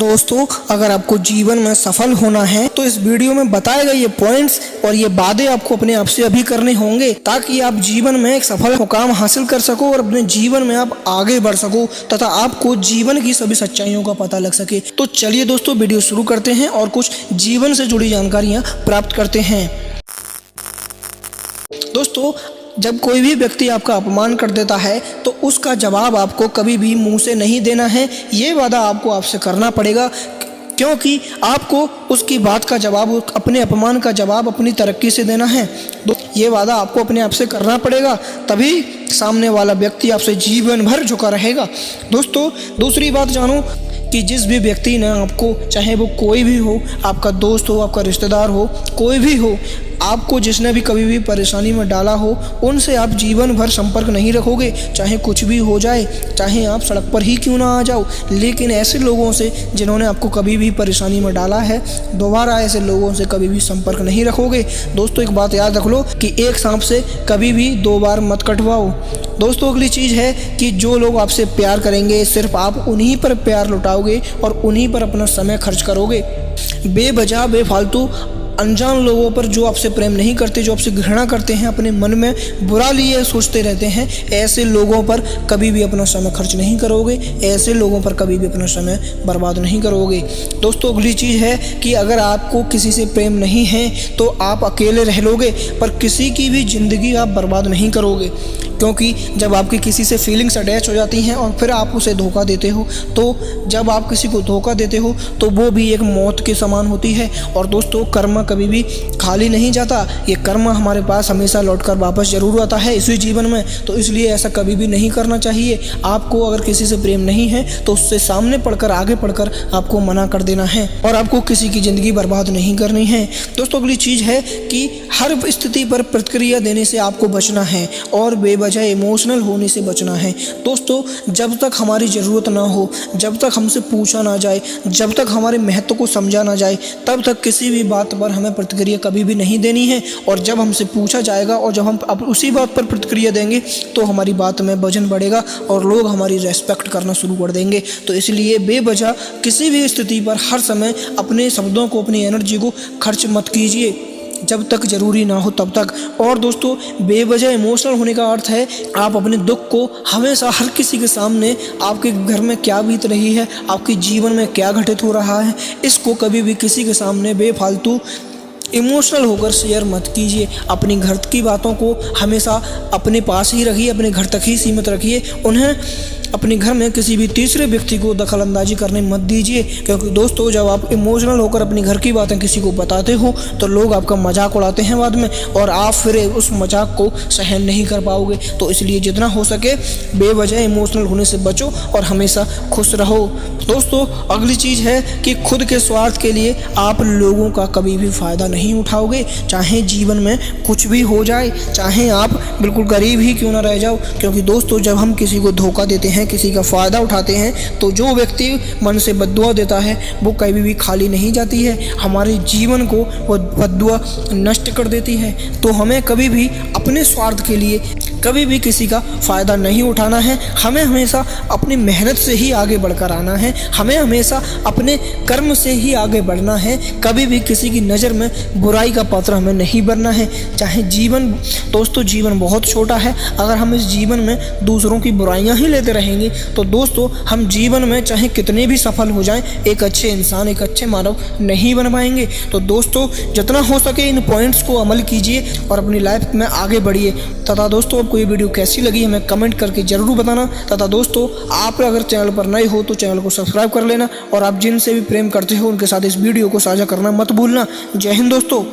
दोस्तों, अगर आपको जीवन में सफल होना है तो इस वीडियो में बताए गए ये पॉइंट्स और ये वादे आपको अपने आप से अभी करने होंगे ताकि आप जीवन में एक सफल मुकाम हासिल कर सको और अपने जीवन में आप आगे बढ़ सको तथा आपको जीवन की सभी सच्चाइयों का पता लग सके। तो चलिए दोस्तों, वीडियो शुरू करते हैं और कुछ जीवन से जुड़ी जानकारियाँ प्राप्त करते हैं। दोस्तों, जब कोई भी व्यक्ति आपका अपमान कर देता है तो उसका जवाब आपको कभी भी मुंह से नहीं देना है। ये वादा आपको आपसे करना पड़ेगा क्योंकि आपको उसकी बात का जवाब, अपने अपमान का जवाब अपनी तरक्की से देना है। ये वादा आपको अपने आप से करना पड़ेगा, तभी सामने वाला व्यक्ति आपसे जीवन भर झुका रहेगा। दोस्तों, दूसरी बात जानो कि जिस भी व्यक्ति ने आपको, चाहे वो कोई भी हो, आपका दोस्त हो, आपका रिश्तेदार हो, कोई भी हो, आपको जिसने भी कभी भी परेशानी में डाला हो, उनसे आप जीवन भर संपर्क नहीं रखोगे। चाहे कुछ भी हो जाए, चाहे आप सड़क पर ही क्यों ना आ जाओ, लेकिन ऐसे लोगों से जिन्होंने आपको कभी भी परेशानी में डाला है, दोबारा ऐसे लोगों से कभी भी संपर्क नहीं रखोगे। दोस्तों, एक बात याद रख लो कि एक सांप से कभी भी 2 बार मत कटवाओ। दोस्तों, अगली चीज़ है कि जो लोग आपसे प्यार करेंगे, सिर्फ आप उन्हीं पर प्यार लुटाओगे और उन्हीं पर अपना समय खर्च करोगे। बेवजह बेफालतू अनजान लोगों पर, जो आपसे प्रेम नहीं करते, जो आपसे घृणा करते हैं, अपने मन में बुरा लिए सोचते रहते हैं, ऐसे लोगों पर कभी भी अपना समय खर्च नहीं करोगे। ऐसे लोगों पर कभी भी अपना समय बर्बाद नहीं करोगे। दोस्तों, अगली चीज़ है कि अगर आपको किसी से प्रेम नहीं है तो आप अकेले रह लोगे, पर किसी की भी ज़िंदगी आप बर्बाद नहीं करोगे। क्योंकि जब आपकी किसी से फीलिंग्स अटैच हो जाती हैं और फिर आप उसे धोखा देते हो, तो जब आप किसी को धोखा देते हो तो वो भी एक मौत के समान होती है। और दोस्तों, कर्म कभी भी खाली नहीं जाता। ये कर्म हमारे पास हमेशा लौटकर वापस जरूर आता है इसी जीवन में। तो इसलिए ऐसा कभी भी नहीं करना चाहिए। आपको अगर किसी से प्रेम नहीं है तो उससे सामने पढ़कर, आगे पढ़कर आपको मना कर देना है और आपको किसी की ज़िंदगी बर्बाद नहीं करनी है। दोस्तों, अगली चीज़ है कि हर स्थिति पर प्रतिक्रिया देने से आपको बचना है और बेवजह इमोशनल होने से बचना है। दोस्तों, जब तक हमारी ज़रूरत ना हो, जब तक हमसे पूछा ना जाए, जब तक हमारे महत्व को समझा ना जाए, तब तक किसी भी बात पर हमें प्रतिक्रिया कभी भी नहीं देनी है। और जब हमसे पूछा जाएगा और जब हम अब उसी बात पर प्रतिक्रिया देंगे तो हमारी बात में वजन बढ़ेगा और लोग हमारी रेस्पेक्ट करना शुरू कर देंगे। तो इसलिए बेवजह किसी भी स्थिति पर हर समय अपने शब्दों को, अपनी एनर्जी को खर्च मत कीजिए जब तक ज़रूरी ना हो तब तक। और दोस्तों, बेवजह इमोशनल होने का अर्थ है आप अपने दुख को हमेशा हर किसी के सामने, आपके घर में क्या बीत रही है, आपके जीवन में क्या घटित हो रहा है, इसको कभी भी किसी के सामने बेफालतू इमोशनल होकर शेयर मत कीजिए। अपनी घर की बातों को हमेशा अपने पास ही रखिए, अपने घर तक ही सीमित रखिए। उन्हें अपने घर में किसी भी तीसरे व्यक्ति को दखलंदाजी करने मत दीजिए। क्योंकि दोस्तों, जब आप इमोशनल होकर अपनी घर की बातें किसी को बताते हो तो लोग आपका मजाक उड़ाते हैं बाद में और आप फिर उस मजाक को सहन नहीं कर पाओगे। तो इसलिए जितना हो सके बेवजह इमोशनल होने से बचो और हमेशा खुश रहो। दोस्तों, अगली चीज़ है कि खुद के स्वार्थ के लिए आप लोगों का कभी भी फ़ायदा नहीं उठाओगे, चाहे जीवन में कुछ भी हो जाए, चाहे आप बिल्कुल गरीब ही क्यों ना रह जाओ। क्योंकि दोस्तों, जब हम किसी को धोखा देते हैं, किसी का फ़ायदा उठाते हैं, तो जो व्यक्ति मन से बद्दुआ देता है वो कभी भी खाली नहीं जाती है। हमारे जीवन को वो बद्दुआ नष्ट कर देती है। तो हमें कभी भी अपने स्वार्थ के लिए कभी भी किसी का फ़ायदा नहीं उठाना है। हमें हमेशा अपनी मेहनत से ही आगे बढ़कर आना है। हमें हमेशा अपने कर्म से ही आगे बढ़ना है। कभी भी किसी की नज़र में बुराई का पात्र हमें नहीं बनना है। चाहे जीवन, दोस्तों, जीवन बहुत छोटा है। अगर हम इस जीवन में दूसरों की बुराइयां ही लेते रहेंगे तो दोस्तों, हम जीवन में चाहे कितने भी सफल हो जाएं, एक अच्छे इंसान, एक अच्छे मानव नहीं बन पाएंगे। तो दोस्तों, जितना हो सके इन पॉइंट्स को अमल कीजिए और अपनी लाइफ में आगे बढ़िए। तथा दोस्तों, आपको ये वीडियो कैसी लगी हमें कमेंट करके ज़रूर बताना। तथा दोस्तों, आप अगर चैनल पर नए हो तो चैनल को सब्सक्राइब कर लेना और आप जिनसे भी प्रेम करते हो उनके साथ इस वीडियो को साझा करना मत भूलना। जय हिंद दोस्तों।